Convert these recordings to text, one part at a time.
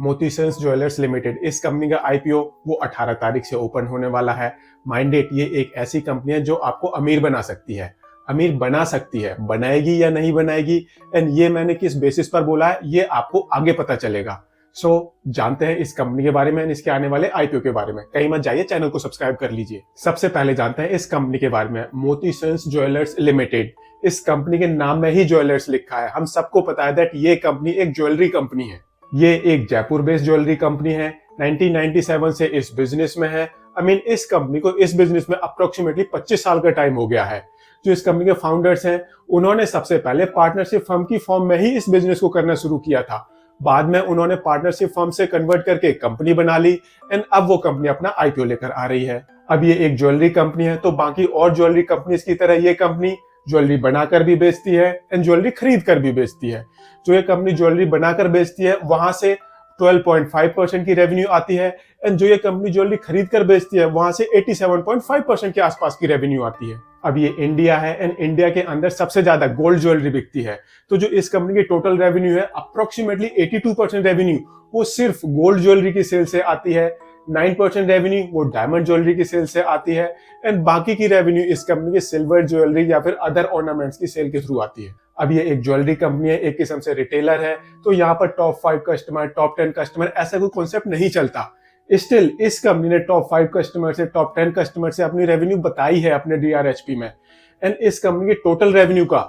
Motisons jewellers limited इस company का IPO वो 18 तारीख से ओपन होने वाला है। माइंडेड ये एक ऐसी कंपनी है जो आपको अमीर बना सकती है। अमीर बना सकती है, बनाएगी या नहीं बनाएगी एंड ये मैंने किस बेसिस पर बोला है ये आपको आगे पता चलेगा। जानते हैं इस कंपनी के बारे में, इसके आने वाले आईपीओ के बारे में। कहीं मत जाइए, चैनल को सब्सक्राइब कर लीजिए। सबसे पहले जानते हैं इस कंपनी के बारे में, मोतीसंस ज्वेलर्स लिमिटेड। इस कंपनी के नाम में ही ज्वेलर्स लिखा है। हम सबको पता है दैट ये कंपनी एक ज्वेलरी कंपनी है। ये एक जयपुर बेस्ड ज्वेलरी कंपनी है। 1997 से इस बिजनेस में है। इस कंपनी को इस बिजनेस में अप्रोक्सीमेटली 25 साल का टाइम हो गया है। जो इस कंपनी के फाउंडर्स हैं, उन्होंने सबसे पहले पार्टनरशिप फर्म की फॉर्म में ही इस बिजनेस को करना शुरू किया था। बाद में उन्होंने पार्टनरशिप फर्म से कन्वर्ट करके कंपनी बना ली एंड अब वो कंपनी अपना आईपीओ लेकर आ रही है। अब ये एक ज्वेलरी कंपनी है, तो बाकी और ज्वेलरी कंपनीज की तरह ये कंपनी ज्वेलरी बनाकर भी बेचती है एंड ज्वेलरी खरीद कर भी बेचती है। जो ये कंपनी ज्वेलरी बनाकर बेचती है वहां से 12.5% की रेवेन्यू आती है एंड जो ये कंपनी ज्वेलरी खरीद कर बेचती है वहां से 87.5% के आसपास की रेवेन्यू आती है। अब ये इंडिया है एंड इंडिया के अंदर सबसे ज्यादा गोल्ड ज्वेलरी बिकती है। तो जो इस कंपनी की टोटल रेवेन्यू है, अप्रोक्सीमेटली 82% रेवेन्यू वो सिर्फ गोल्ड ज्वेलरी की सेल से आती है। 9% रेवेन्यू वो डायमंड ज्वेलरी की सेल से आती है एंड बाकी की रेवेन्यू इस कंपनी की सिल्वर ज्वेलरी या फिर अदर ऑर्नामेंट्स की सेल के थ्रू आती है। अब ये एक ज्वेलरी कंपनी है, एक किस्म से रिटेलर है, तो यहाँ पर टॉप 5 कस्टमर, टॉप 10 कस्टमर ऐसा कोई कॉन्सेप्ट नहीं चलता। स्टिल इस कंपनी ने टॉप 5 कस्टमर से, टॉप 10 कस्टमर से अपनी रेवेन्यू बताई है अपने DRHP में एंड इस कंपनी के टोटल रेवेन्यू का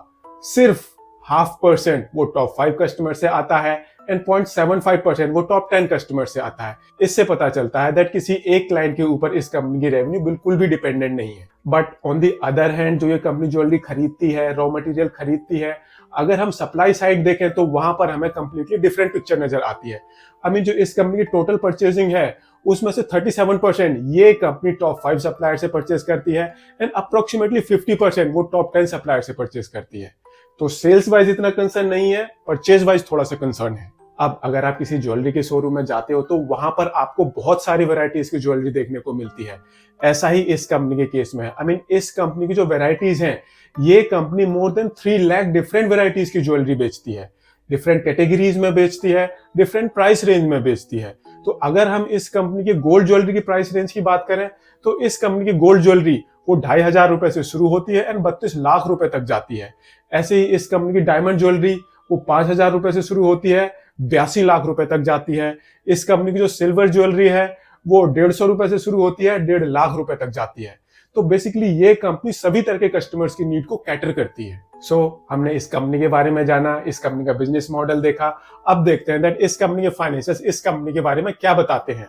सिर्फ 0.5% वो टॉप 5 कस्टमर से आता है एंड 0.75% वो टॉप 10 कस्टमर से आता है। इससे पता चलता है दैट किसी एक क्लाइंट के ऊपर इस कंपनी की रेवेन्यू बिल्कुल भी डिपेंडेंट नहीं है। But on the other hand जो ये कंपनी ज्वेलरी खरीदती है, रॉ मटेरियल खरीदती है, अगर हम सप्लाई साइड देखें तो वहां पर हमें कंप्लीटली डिफरेंट पिक्चर नजर आती है। जो इस कंपनी की टोटल परचेजिंग है उसमें से 37% ये कंपनी टॉप 5 सप्लायर से परचेज करती है एंड अप्रोक्सीमेटली 50% वो टॉप 10 सप्लायर से परचेज करती है। तो सेल्स वाइज इतना कंसर्न नहीं है, परचेज वाइज थोड़ा सा कंसर्न है। अब अगर आप किसी ज्वेलरी के शोरूम में जाते हो तो वहां पर आपको बहुत सारी वैरायटीज की ज्वेलरी देखने को मिलती है। ऐसा ही इस कंपनी के केस में है। इस कंपनी की जो वैरायटीज हैं, ये company more than 3 lakh different varieties की ज्वेलरी बेचती है, डिफरेंट कैटेगरीज में बेचती है, डिफरेंट प्राइस रेंज में बेचती है। तो अगर हम इस कंपनी के गोल्ड ज्वेलरी की प्राइस रेंज की बात करें तो इस कंपनी की गोल्ड ज्वेलरी वो 2,500 रुपए से शुरू होती है एंड 32 लाख रुपए तक जाती है। ऐसे ही इस कंपनी की डायमंड ज्वेलरी वो 5,000 रुपए से शुरू होती है, 82 लाख रुपए तक जाती है। इस कंपनी की जो सिल्वर ज्वेलरी है वो 150 रुपए से शुरू होती है, 1.5 लाख रुपए तक जाती है। तो बेसिकली ये कंपनी सभी तरह के कस्टमर्स की नीड को कैटर करती है। हमने इस कंपनी के बारे में जाना, इस कंपनी का बिजनेस मॉडल देखा। अब देखते हैं दैट इस कंपनी के फाइनेंसेस इस कंपनी के बारे में क्या बताते हैं।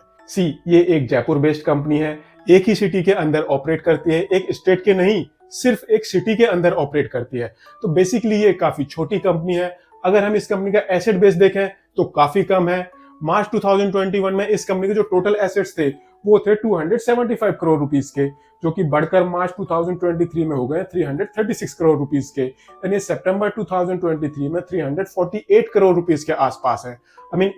ये एक जयपुर बेस्ड कंपनी है, एक ही सिटी के अंदर ऑपरेट करती है, एक स्टेट के नहीं, सिर्फ एक सिटी के अंदर ऑपरेट करती है। तो बेसिकली ये काफी छोटी कंपनी है। अगर हम इस कंपनी का एसेट बेस देखें तो काफी कम है। मार्च 2021 में इस कंपनी के जो टोटल एसेट्स थे वो थे 275 करोड़ रुपीस के, जो कि बढ़कर मार्च 2023 में हो गए 336 करोड़ रुपीस के। यानी सितंबर 2023 में 348 करोड़ रुपीस के आसपास है।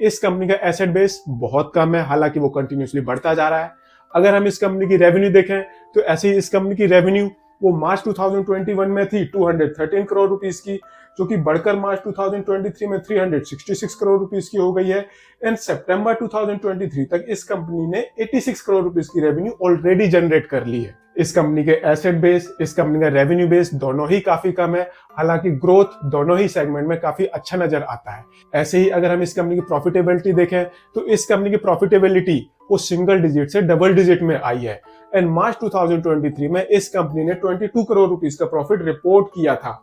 इस कंपनी का एसेट बेस बहुत कम है, हालांकि वो कंटिन्यूसली बढ़ता जा रहा है। अगर हम इस कंपनी की रेवेन्यू देखें तो ऐसे ही इस कंपनी की रेवेन्यू वो मार्च 2021 में थी 213 करोड़ रुपीस की, जो कि बढ़कर मार्च 2023 में 366 करोड़ रुपीस की हो गई है एंड सितंबर 2023 तक इस कंपनी ने 86 करोड़ रुपीस की रेवेन्यू ऑलरेडी जनरेट कर ली है। इस कंपनी के एसेट बेस, इस कंपनी का रेवेन्यू बेस दोनों ही काफी कम है, हालांकि ग्रोथ दोनों ही सेगमेंट में काफी अच्छा नजर आता है। ऐसे ही अगर हम इस कंपनी की प्रॉफिटेबिलिटी देखें तो इस कंपनी की प्रॉफिटेबिलिटी वो सिंगल डिजिट से डबल डिजिट में आई है एंड मार्च 2023 में इस कंपनी ने 22 करोड़ रुपीस का प्रॉफिट रिपोर्ट किया था।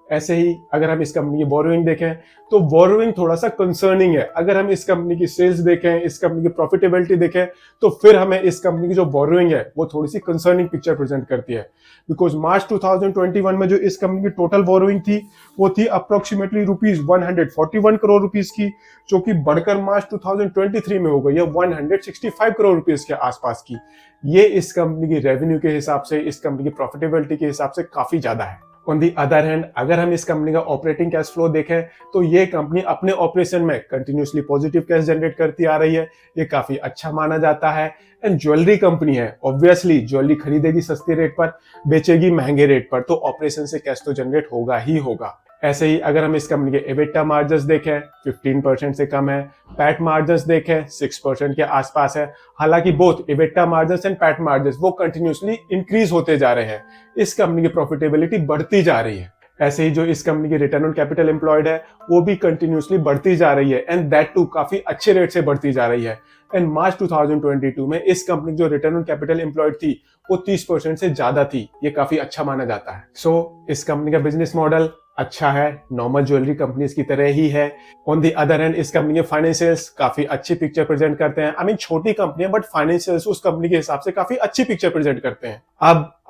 ऐसे ही अगर हम इस कंपनी की बोरोइंग देखें तो बोरोइंग थोड़ा सा कंसर्निंग है। अगर हम इस कंपनी की सेल्स देखें, इस कंपनी की प्रॉफिटेबिलिटी देखें तो फिर हमें इस कंपनी की जो बोरोइंग है वो थोड़ी सी कंसर्निंग पिक्चर प्रेजेंट करती है। बिकॉज मार्च 2021 में जो इस कंपनी की टोटल बोरोइंग थी वो थी अप्रोक्सीमेटली ₹141 करोड़ रुपीस की, जो कि बढ़कर मार्च 2023 में हो गई है 165 करोड़ रुपीस के आसपास की। ये इस कंपनी की रेवेन्यू के हिसाब से, इस कंपनी की प्रॉफिटेबिलिटी के हिसाब से काफी ज्यादा है। ऑन दी अदर हैंड अगर हम इस कंपनी का ऑपरेटिंग कैश फ्लो देखें तो ये कंपनी अपने ऑपरेशन में कंटिन्यूसली पॉजिटिव कैश जनरेट करती आ रही है। ये काफी अच्छा माना जाता है एंड ज्वेलरी कंपनी है, ऑब्वियसली ज्वेलरी खरीदेगी सस्ते रेट पर, बेचेगी महंगे रेट पर, तो ऑपरेशन से कैश तो जनरेट होगा ही होगा। ऐसे ही अगर हम इस कंपनी के एबिटा मार्जिन्स देखें 15% से कम है, पैट मार्जिन्स देखें 6% के आसपास है। हालांकि both EBITDA margins and PAT margins वो कंटिन्यूसली इंक्रीज होते जा रहे हैं, इस कंपनी की प्रॉफिटेबिलिटी बढ़ती जा रही है। ऐसे ही जो इस कंपनी की रिटर्न ऑन कैपिटल एम्प्लॉयड है वो भी कंटिन्यूसली बढ़ती जा रही है, एंड दैट टू काफी अच्छे रेट से बढ़ती जा रही है। एंड मार्च 2022 में इस कंपनी की जो रिटर्न ऑन कैपिटल एम्प्लॉयड थी वो 30% से ज्यादा थी, ये काफी अच्छा माना जाता है। सो इस कंपनी का बिजनेस मॉडल अच्छा है, नॉर्मल ज्वेलरी कंपनीज की तरह ही है। ऑन द अदर हैंड इस कंपनी के फाइनेंशियल्स काफी अच्छी पिक्चर प्रेजेंट करते हैं। आई मीन छोटी कंपनी है बट फाइनेंशियल्स उस कंपनी के हिसाब से काफी अच्छी पिक्चर प्रेजेंट करते हैं।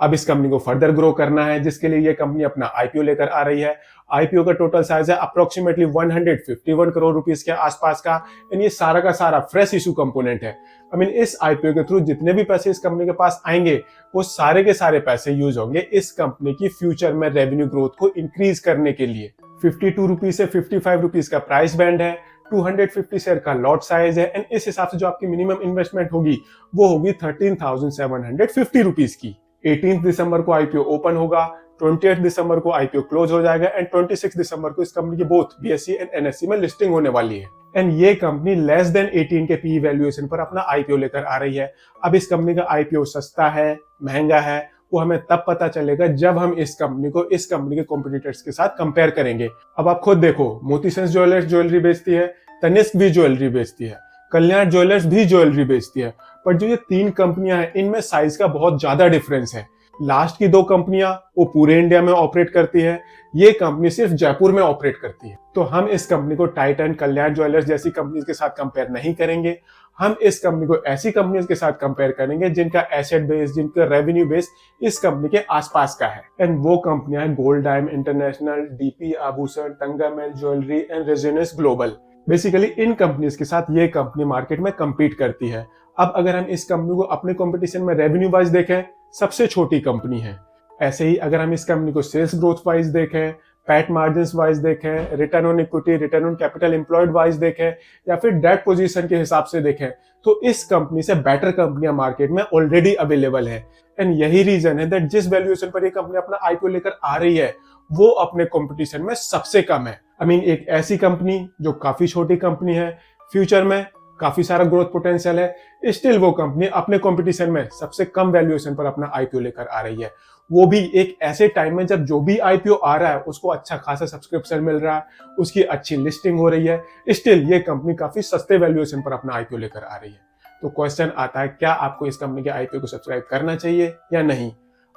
अब इस कंपनी को फर्दर ग्रो करना है, जिसके लिए ये कंपनी अपना आईपीओ लेकर आ रही है। आईपीओ का टोटल साइज है अप्रोक्सीमेटली 151 करोड़ रुपीस के आसपास का, एंड ये सारा का सारा फ्रेश इशू कंपोनेंट है। आई मीन इस आईपीओ के थ्रू जितने भी पैसे इस कंपनी के पास आएंगे वो सारे के सारे पैसे यूज होंगे इस कंपनी की फ्यूचर में रेवेन्यू ग्रोथ को इंक्रीज करने के लिए। 52 रुपीज से 55 रुपीज का प्राइस बैंड है, 250 शेयर का लॉट साइज है, एंड इस हिसाब से जो आपकी मिनिमम इन्वेस्टमेंट होगी वो होगी 13,750 रुपीज की। 18 दिसंबर को आईपीओ ओपन होगा, 28 दिसंबर को आईपीओ क्लोज हो जाएगा, एंड 26 दिसंबर को इस कंपनी की बोथ बीएसई एंड एनएसई में लिस्टिंग होने वाली है। एंड ये कंपनी लेस देन 18 के पीई वैल्यूएशन पर अपना आईपीओ लेकर आ रही है। अब इस कंपनी का आईपीओ सस्ता है, महंगा है, वो हमें तब पता चलेगा जब हम इस कंपनी को इस कंपनी के कॉम्पिटिटर्स के साथ कंपेयर करेंगे। अब आप खुद देखो, मोती सेंस ज्वेलर्स ज्वेलरी बेचती है, तनिष्क भी ज्वेलरी बेचती है, कल्याण ज्वेलर्स भी ज्वेलरी बेचती है, पर जो ये तीन कंपनियां हैं इनमें साइज का बहुत ज्यादा डिफरेंस है। लास्ट की दो कंपनियां वो पूरे इंडिया में ऑपरेट करती है, ये कंपनी सिर्फ जयपुर में ऑपरेट करती है। तो हम इस कंपनी को टाइटन, कल्याण ज्वेलर्स जैसी कंपनीज के साथ कंपेयर नहीं करेंगे, हम इस कंपनी को ऐसी कंपनीज के साथ कंपेयर करेंगे जिनका एसेट बेस, जिनका रेवेन्यू बेस इस कंपनी के आसपास का है। एंड वो कंपनियां हैं gold डायम international, DP Abhushan, Thangamayil jewellery and Renaissance Global. Basically इन कंपनीज के साथ ये कंपनी मार्केट में compete करती है। अब अगर हम इस कंपनी को अपने कंपटीशन में रेवेन्यू वाइज देखें, सबसे छोटी कंपनी है। ऐसे ही अगर हम इस कंपनी को सेल्स ग्रोथ वाइज देखें, पैट मार्जिन वाइज देखें, return on equity, return on capital employed wise देखें, या फिर डेट पोजीशन के हिसाब से देखें, तो इस कंपनी से बेटर कंपनियां मार्केट में ऑलरेडी अवेलेबल है। एंड यही रीजन है दैट जिस वैल्यूएशन पर ये कंपनी अपना आईपीओ लेकर आ रही है वो अपने कंपटीशन में सबसे कम है। आई मीन एक ऐसी कंपनी जो काफी छोटी कंपनी है, फ्यूचर में काफी सारा ग्रोथ पोटेंशियल है, स्टिल वो कंपनी अपने कंपटीशन में सबसे कम वैल्यूएशन पर अपना आईपीओ लेकर आ रही है। वो भी एक ऐसे टाइम में जब जो भी आईपीओ आ रहा है उसको अच्छा खासा सब्सक्रिप्शन मिल रहा है, उसकी अच्छी लिस्टिंग हो रही है, स्टिल ये कंपनी काफी सस्ते वैल्यूएशन पर अपना आईपीओ लेकर आ रही है। तो क्वेश्चन आता है, क्या आपको इस कंपनी के आईपीओ को सब्सक्राइब करना चाहिए या नहीं?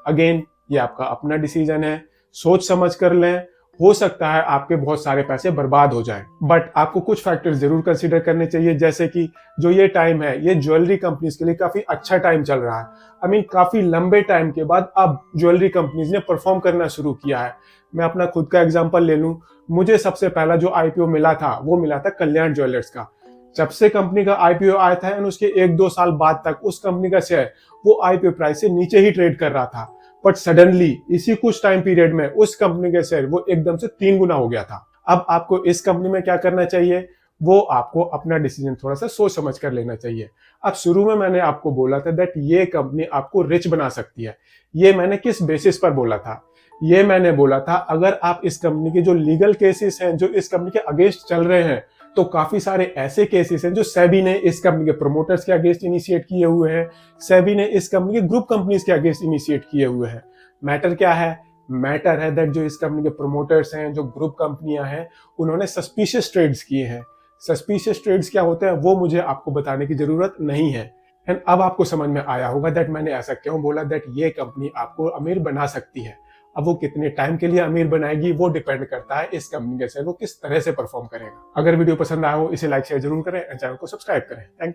अगेन ये आपका अपना डिसीजन है, सोच समझ कर लें। हो सकता है आपके बहुत सारे पैसे बर्बाद हो जाएं, बट आपको कुछ फैक्टर्स जरूर कंसीडर करने चाहिए, जैसे कि जो ये टाइम है ये ज्वेलरी कंपनीज के लिए काफी अच्छा टाइम चल रहा है। आई मीन काफी लंबे टाइम के बाद अब ज्वेलरी कंपनीज ने परफॉर्म करना शुरू किया है। मैं अपना खुद का एग्जांपल ले लूं, मुझे सबसे पहला जो आईपीओ मिला था वो मिला था कल्याण ज्वेलर्स का। जब से कंपनी का आईपीओ आया था और उसके 1-2 साल बाद तक उस कंपनी का शेयर वो आईपीओ प्राइस से नीचे ही ट्रेड कर रहा था, बट सडनली इसी कुछ टाइम पीरियड में उस कंपनी के शेयर वो एकदम से 3 गुना हो गया था। अब आपको इस कंपनी में क्या करना चाहिए, वो आपको अपना डिसीजन थोड़ा सा सोच समझ कर लेना चाहिए। अब शुरू में मैंने आपको बोला था दैट ये कंपनी आपको रिच बना सकती है। ये मैंने किस बेसिस पर बोला था? ये मैंने बोला था अगर आप इस कंपनी के जो लीगल केसेस हैं जो इस कंपनी के अगेंस्ट चल रहे हैं, तो काफी सारे ऐसे केसेस हैं जो सेबी ने इस कंपनी के प्रोमोटर्स के अगेंस्ट इनिशिएट किए हुए हैं, सेबी ने इस कंपनी के ग्रुप कंपनीज के अगेंस्ट इनिशिएट किए हुए हैं। मैटर क्या है? मैटर है दैट जो इस कंपनी के प्रोमोटर्स हैं, जो ग्रुप कंपनियां हैं, उन्होंने सस्पिशियस ट्रेड्स किए हैं। सस्पिशियस ट्रेड्स क्या होते हैं वो मुझे आपको बताने की जरूरत नहीं है। एंड अब आपको समझ में आया होगा दैट मैंने ऐसा क्यों बोला दैट ये कंपनी आपको अमीर बना सकती है। अब वो कितने टाइम के लिए अमीर बनाएगी वो डिपेंड करता है इस कंपनी के शेयर वो किस तरह से परफॉर्म करेगा। अगर वीडियो पसंद आया हो इसे लाइक शेयर जरूर करें एंड चैनल को सब्सक्राइब करें। Thank you.